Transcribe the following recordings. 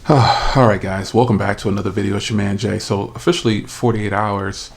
All right, guys, welcome back to another video. It's your man Jay. So officially 48 hours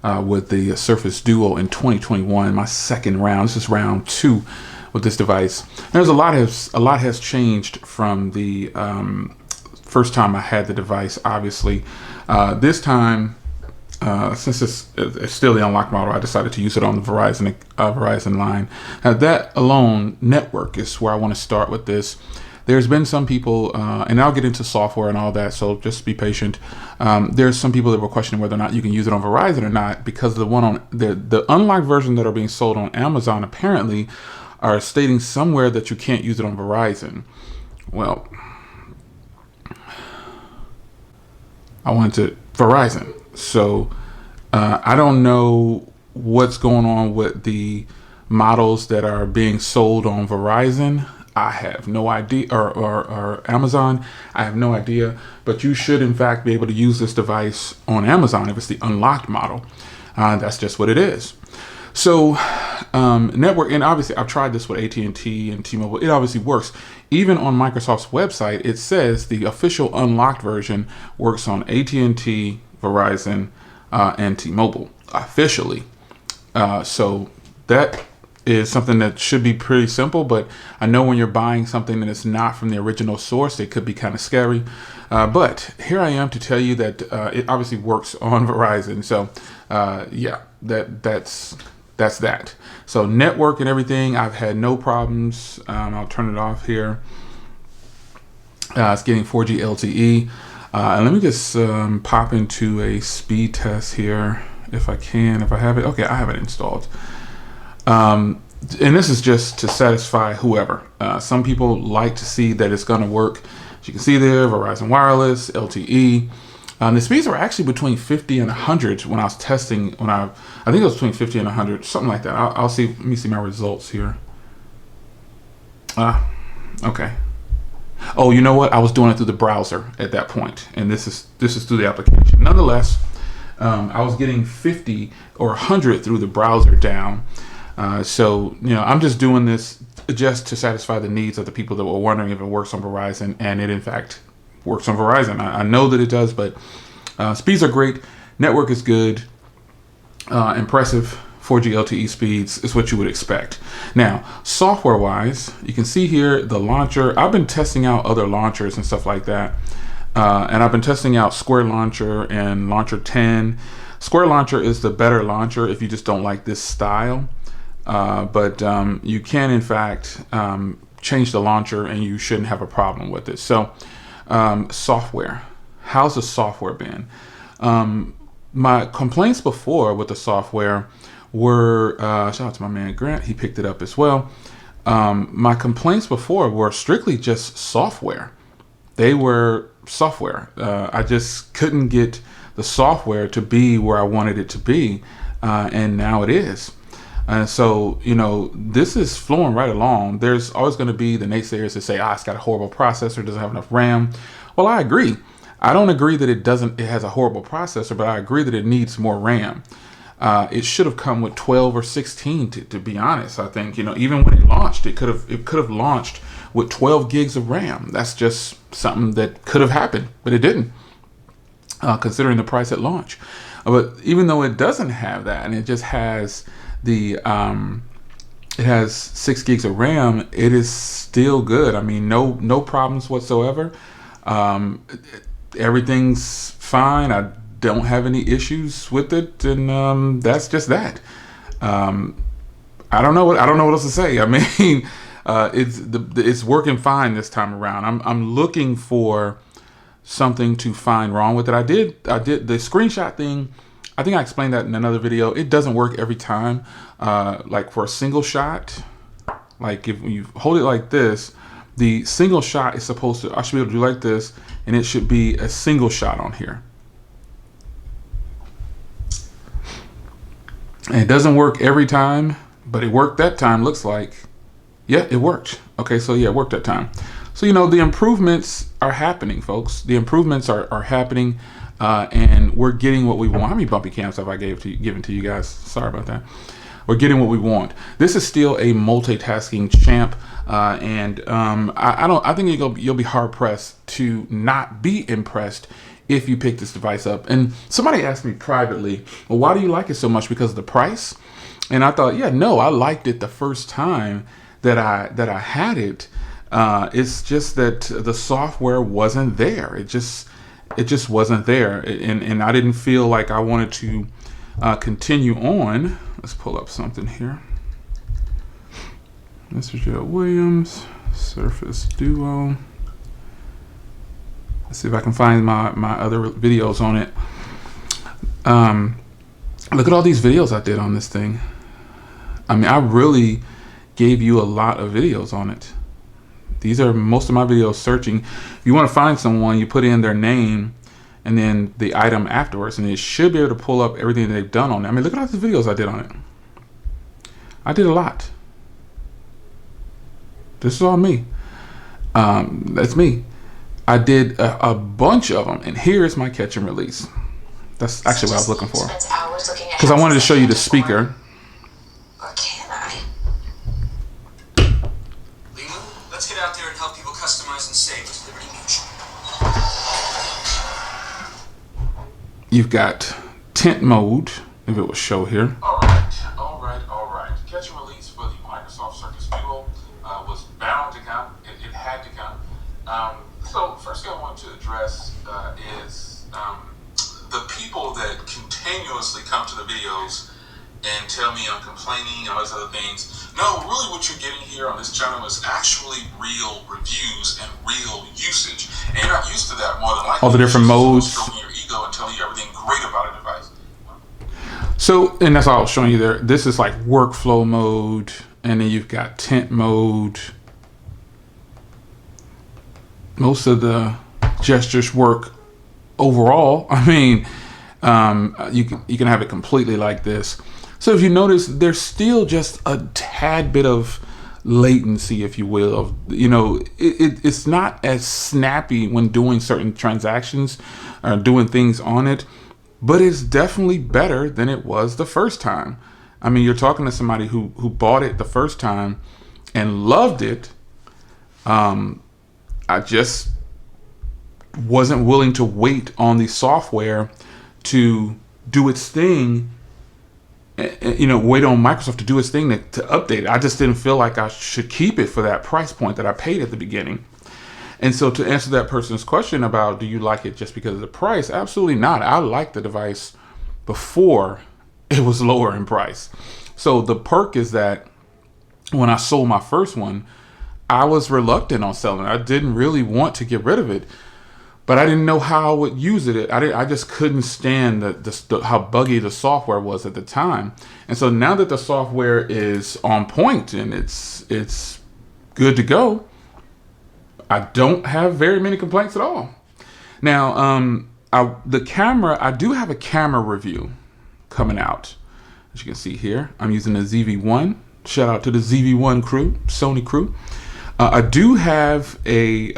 with the Surface Duo in 2021, my second round. This is round two with this device. There's a lot has changed from the first time I had the device. Obviously, this time, since it's still the unlocked model, I decided to use it on the Verizon line. That alone, network is where I want to start with this. There's been some people, and I'll get into software and all that, so just be patient. There's some people that were questioning whether or not you can use it on Verizon or not, because the one on the unlocked version that are being sold on Amazon apparently are stating somewhere that you can't use it on Verizon. Well, I went to Verizon, so I don't know what's going on with the models that are being sold on Verizon. I have no idea, or Amazon, I have no idea, but you should in fact be able to use this device on Amazon if it's the unlocked model. That's just what it is. So network, and obviously I've tried this with AT&T and T-Mobile. It obviously works. Even on Microsoft's website, it says the official unlocked version works on AT&T, Verizon, and T-Mobile officially. So that is something that should be pretty simple, but I know when you're buying something that is not from the original source, it could be kind of scary. But here I am to tell you that it obviously works on Verizon. So yeah, that's that. So network and everything, I've had no problems. I'll turn it off here. It's getting 4G LTE. And let me just pop into a speed test here if I can, if I have it. Okay, I have it installed. And this is just to satisfy whoever. Some people like to see that it's going to work. As you can see there, Verizon Wireless, LTE. The speeds were actually between 50 and 100 when I was testing. I think it was between 50 and 100, something like that. I'll see. Let me see my results here. Okay. Oh, you know what? I was doing it through the browser at that point, and this is through the application. Nonetheless, I was getting 50 or 100 through the browser down. So, you know, I'm just doing this just to satisfy the needs of the people that were wondering if it works on Verizon, and it in fact works on Verizon. I know that it does, but speeds are great. Network is good. Impressive 4G LTE speeds is what you would expect. Now, software-wise, you can see here the launcher. I've been testing out other launchers and stuff like that, and I've been testing out Square Launcher and Launcher 10. Square Launcher is the better launcher if you just don't like this style. But you can in fact change the launcher and you shouldn't have a problem with it. So software, how's the software been? My complaints before with the software were, shout out to my man Grant, he picked it up as well. My complaints before were strictly just software. They were software. I just couldn't get the software to be where I wanted it to be, and now it is. So, you know, this is flowing right along. There's always going to be the naysayers that say, it's got a horrible processor, doesn't have enough RAM. Well, I agree. I don't agree that it has a horrible processor, but I agree that it needs more RAM. It should have come with 12 or 16, to be honest. I think, you know, even when it launched, it could have launched with 12 gigs of RAM. That's just something that could have happened, but it didn't, considering the price at launch. But even though it doesn't have that, and it just has it has 6 gigs of RAM, it is still good. I mean, no problems whatsoever. Everything's fine. I don't have any issues with it, and that's just that. I don't know what else to say. I mean, it's working fine this time around. I'm looking for something to find wrong with it. I did the screenshot thing. I think I explained that in another video. It doesn't work every time. Like for a single shot, like if you hold it like this, the single shot is supposed to, I should be able to do like this, and it should be a single shot on here. And it doesn't work every time, but it worked that time, looks like. Yeah, it worked. Okay, so yeah, it worked that time. So, you know, the improvements are happening, folks. The improvements are happening. And we're getting what we want. How many bumpy cams have I given to you guys? Sorry about that. we're getting what we want. This is still a multitasking champ, and I think you'll be hard pressed to not be impressed if you pick this device up. And somebody asked me privately, well, why do you like it so much? Because of the price? And I thought, yeah, no, I liked it the first time that I had it. It's just that the software wasn't there. It just wasn't there, and I didn't feel like I wanted to continue on. Let's pull up something here. Mr. Joe Williams, Surface Duo. Let's see if I can find my other videos on it. Look at all these videos I did on this thing. I mean, I really gave you a lot of videos on it. These are most of my videos searching. If you want to find someone, you put in their name and then the item afterwards, and it should be able to pull up everything that they've done on it. I mean, look at all the videos I did on it. I did a lot. This is all me. That's me. I did a bunch of them, and here's my catch and release. That's actually what I was looking for, because I wanted to show you the speaker. Or can I? Lima, let's get out there and help people customize and save with Liberty Mutual. You've got tint mode, if it will show here. All right. Catch and release for the Microsoft Surface Duo was bound to come. It had to come. So first thing I want to address is the people that continuously come to the videos and tell me I'm complaining and all those other things. No, really what you're getting here on this channel is actually real reviews and real usage. And you're not used to that more than likely. All the different modes. Stroking your ego and telling you everything great about a device. So, and that's all I was showing you there. This is like workflow mode, and then you've got tint mode. Most of the gestures work overall. I mean, you can have it completely like this. So if you notice, there's still just a tad bit of latency, if you will. Of, you know, it's not as snappy when doing certain transactions or doing things on it, but it's definitely better than it was the first time. I mean, you're talking to somebody who bought it the first time and loved it. I just wasn't willing to wait on the software to do its thing, you know, wait on Microsoft to do its thing to update it. I just didn't feel like I should keep it for that price point that I paid at the beginning. And so to answer that person's question about, do you like it just because of the price? Absolutely not. I liked the device before it was lower in price. So the perk is that when I sold my first one, I was reluctant on selling it. I didn't really want to get rid of it, but I didn't know how I would use it. I just couldn't stand how buggy the software was at the time. And so now that the software is on point and it's good to go, I don't have very many complaints at all. Now, the camera, I do have a camera review coming out. As you can see here, I'm using the ZV-1. Shout out to the ZV-1 crew, Sony crew. I do have a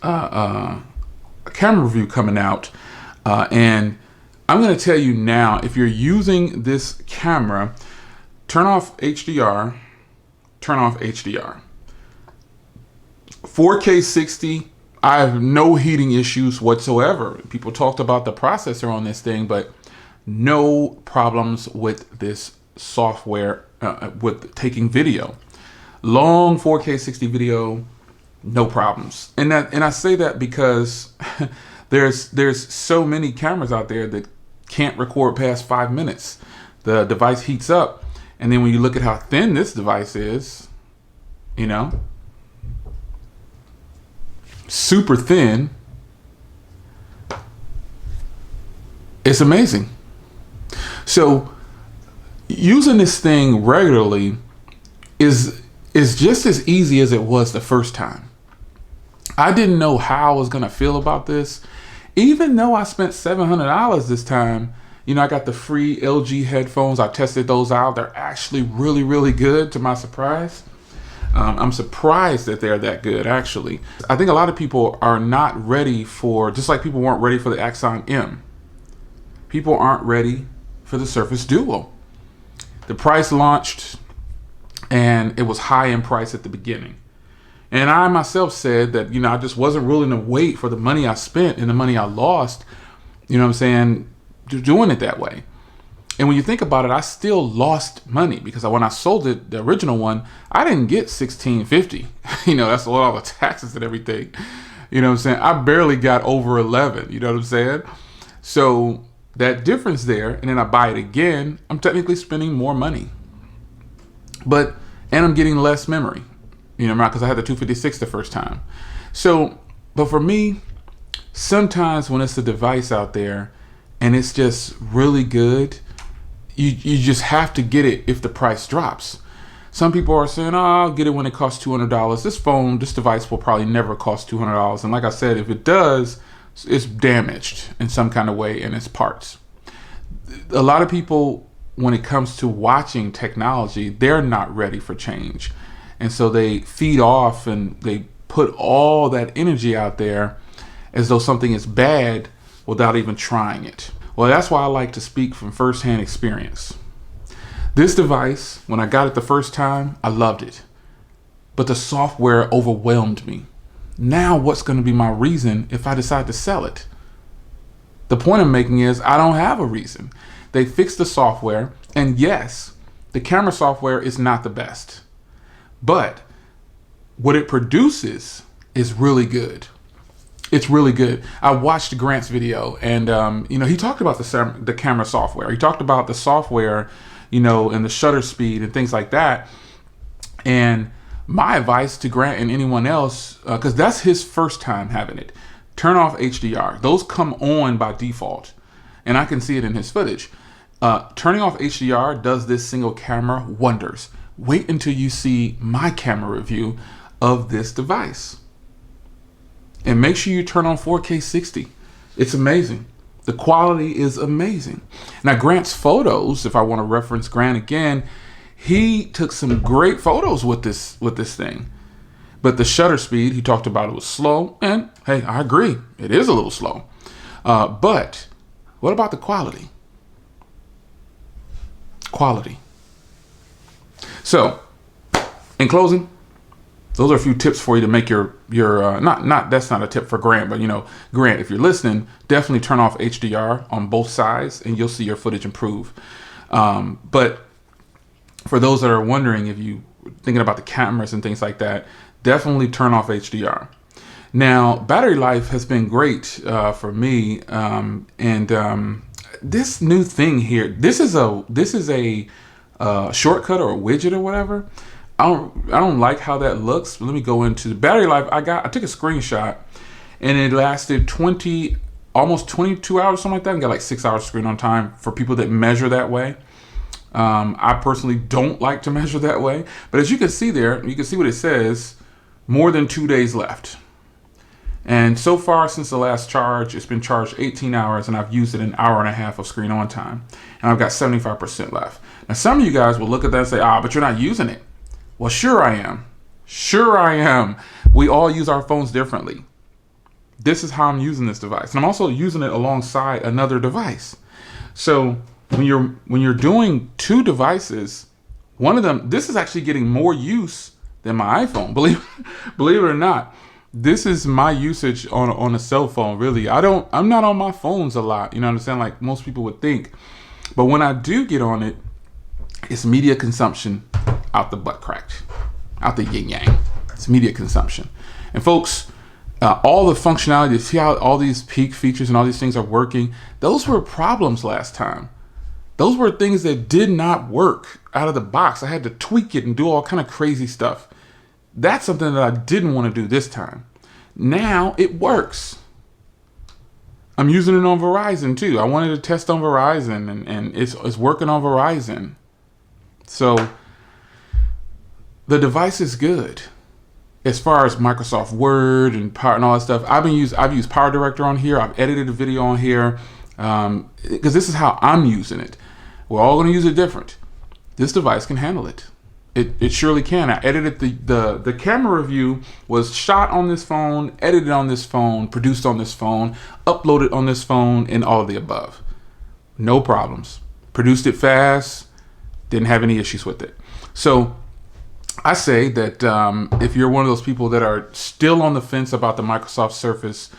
camera review coming out, and I'm going to tell you now, if you're using this camera, turn off HDR, turn off HDR. 4K 60, I have no heating issues whatsoever. People talked about the processor on this thing, but no problems with this software with taking video. Long 4K 60 video, no problems. And I say that because there's so many cameras out there that can't record past 5 minutes. The device heats up, and then when you look at how thin this device is, you know, super thin, it's amazing. So using this thing regularly is just as easy as it was the first time. I didn't know how I was gonna feel about this, even though I spent $700 this time. You know, I got the free LG headphones. I tested those out. They're actually really, really good, to my surprise. I'm surprised that they're that good, actually. I think a lot of people are not ready for, just like people weren't ready for the Axon M. People aren't ready for the Surface Duo. The price launched, and it was high in price at the beginning. And I myself said that, I just wasn't willing to wait for the money I spent and the money I lost, doing it that way. And when you think about it, I still lost money because when I sold it, the original one, I didn't get $16.50. That's all the taxes and everything. I barely got over 11. You know what I'm saying? So that difference there, and then I buy it again, I'm technically spending more money. And I'm getting less memory, because I had the 256 the first time. But for me, sometimes when it's a device out there and it's just really good, you just have to get it if the price drops. Some people are saying, I'll get it when it costs $200. This device will probably never cost $200. And like I said, if it does, it's damaged in some kind of way in its parts. A lot of people, when it comes to watching technology, they're not ready for change. And so they feed off and they put all that energy out there as though something is bad without even trying it. Well, that's why I like to speak from firsthand experience. This device, when I got it the first time, I loved it. But the software overwhelmed me. Now what's going to be my reason if I decide to sell it? The point I'm making is I don't have a reason. They fixed the software, and yes, the camera software is not the best. But what it produces is really good. It's really good. I watched Grant's video, and he talked about the camera software. He talked about the software, and the shutter speed and things like that. And my advice to Grant and anyone else, because that's his first time having it, turn off HDR. Those come on by default, and I can see it in his footage. Turning off HDR does this single camera wonders. Wait until you see my camera review of this device. And make sure you turn on 4K 60. It's amazing. The quality is amazing. Now, Grant's photos, if I want to reference Grant again, he took some great photos with this thing. But the shutter speed, he talked about it was slow. And hey, I agree. It is a little slow. But what about the quality? Quality. So, in closing, those are a few tips for you to make your not that's not a tip for Grant, but Grant, if you're listening, definitely turn off HDR on both sides and you'll see your footage improve. But for those that are wondering, if you thinking about the cameras and things like that, definitely turn off HDR. Now, battery life has been great for me, this new thing here, this is a shortcut or a widget or whatever. I don't like how that looks. Let me go into the battery life. I took a screenshot, and it lasted almost 22 hours, something like that. And got like 6 hours screen on time for people that measure that way. I personally don't like to measure that way, but as you can see there, you can see what it says: more than 2 days left. And so far, since the last charge, it's been charged 18 hours, and I've used it an hour and a half of screen on time, and I've got 75% left. Now, some of you guys will look at that and say, but you're not using it. Well, sure I am. Sure I am. We all use our phones differently. This is how I'm using this device. And I'm also using it alongside another device. So when you're doing two devices, one of them, this is actually getting more use than my iPhone. Believe it or not. This is my usage on a cell phone, really. I'm not on my phones a lot, you know what I'm saying? Like most people would think. But when I do get on it, it's media consumption out the butt cracked, out the yin yang. It's media consumption. And folks, all the functionality, see how all these peak features and all these things are working? Those were problems last time. Those were things that did not work out of the box. I had to tweak it and do all kind of crazy stuff. That's something that I didn't want to do this time. Now it works. I'm using it on Verizon too. I wanted to test on Verizon, and it's working on Verizon. So the device is good. As far as Microsoft Word and Power and all that stuff, I've used Power Director on here. I've edited a video on here because this is how I'm using it. We're all going to use it different. This device can handle it. It surely can. I edited the camera review was shot on this phone, edited on this phone, produced on this phone, uploaded on this phone, and all of the above. No problems. Produced it fast. Didn't have any issues with it. So I say that if you're one of those people that are still on the fence about the Microsoft Surface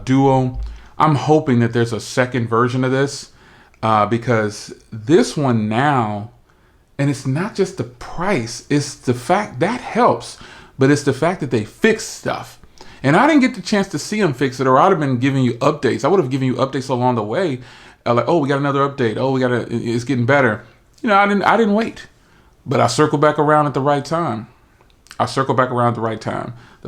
Duo, I'm hoping that there's a second version of this because this one now, and it's not just the price, it's the fact that helps, but it's the fact that they fix stuff. And I didn't get the chance to see them fix it, or I'd have been giving you updates. I would have given you updates along the way, like, oh, we got another update. Oh, it's getting better. You know, I didn't wait, but I circled back around at the right time. The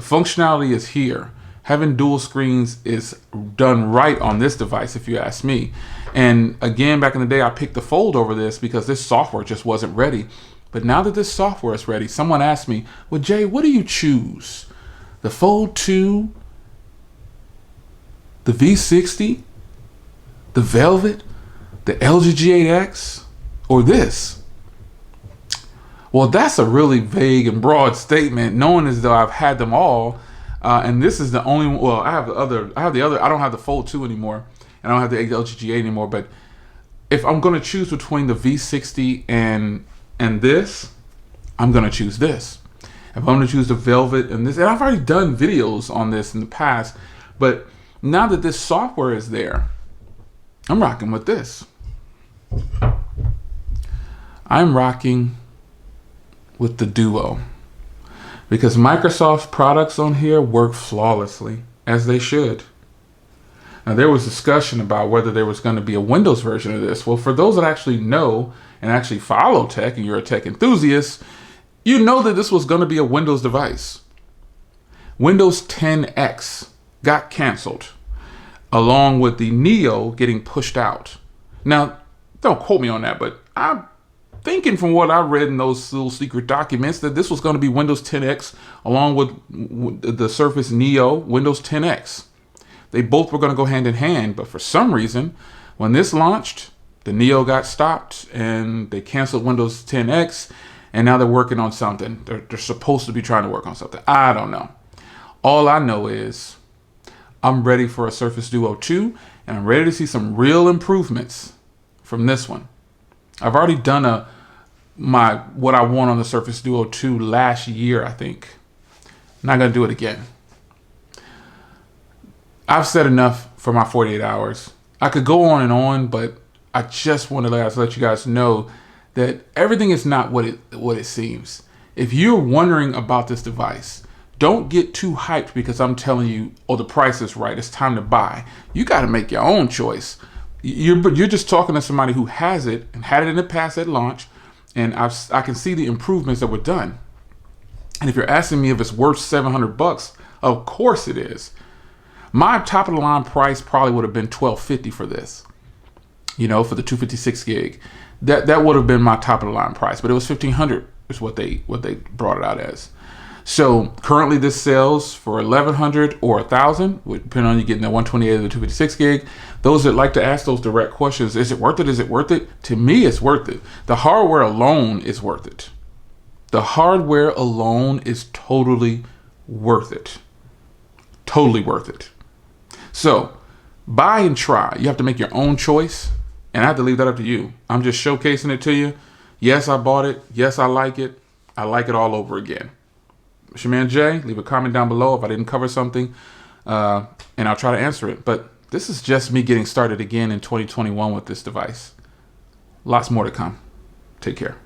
functionality is here. Having dual screens is done right on this device, if you ask me. And again, back in the day, I picked the Fold over this because this software just wasn't ready. But now that this software is ready, someone asked me, well, Jay, what do you choose? The Fold 2, the V60, the Velvet, the LG G8X, or this? Well, that's a really vague and broad statement, knowing as though I've had them all. And this is the only, well, I have the other, I don't have the Fold 2 anymore, and I don't have the LG G8 anymore, but if I'm going to choose between the V60 and this, I'm going to choose this. If I'm going to choose the Velvet and this, and I've already done videos on this in the past, but now that this software is there, I'm rocking with this. I'm rocking with the Duo because Microsoft's products on here work flawlessly, as they should. Now, there was discussion about whether there was going to be a Windows version of this. Well, for those that actually know and actually follow tech, and you're a tech enthusiast, you know that this was going to be a Windows device. Windows 10X got canceled, along with the Neo getting pushed out. Now, don't quote me on that, but I'm thinking from what I read in those little secret documents that this was going to be Windows 10X along with the Surface Neo, Windows 10X. They both were going to go hand in hand, but for some reason, when this launched, the Neo got stopped and they canceled Windows 10X, and now they're working on something. They're supposed to be trying to work on something. I don't know. All I know is I'm ready for a Surface Duo 2, and I'm ready to see some real improvements from this one. I've already done what I want on the Surface Duo 2 last year, I think. I'm not going to do it again. I've said enough for my 48 hours. I could go on, but I just want to let you guys know that everything is not what it seems. If you're wondering about this device, don't get too hyped because I'm telling you, oh, the price is right, it's time to buy. You got to make your own choice. You're just talking to somebody who has it and had it in the past at launch, and I can see the improvements that were done. And if you're asking me if it's worth $700, of course it is. My top of the line price probably would have been $1,250 for this. You know, for the 256 gig, that would have been my top of the line price, but it was $1,500 is what they brought it out as. So currently this sells for $1,100 or $1,000, depending on you getting the 128 or the 256 gig. Those that like to ask those direct questions, is it worth it? Is it worth it? To me, it's worth it. The hardware alone is worth it. The hardware alone is totally worth it. Totally worth it. So buy and try. You have to make your own choice, and I have to leave that up to you. I'm just showcasing it to you. Yes, I bought it. Yes, I like it. I like it all over again. It's your man Jay. Leave a comment down below if I didn't cover something, and I'll try to answer it. But this is just me getting started again in 2021 with this device. Lots more to come. Take care.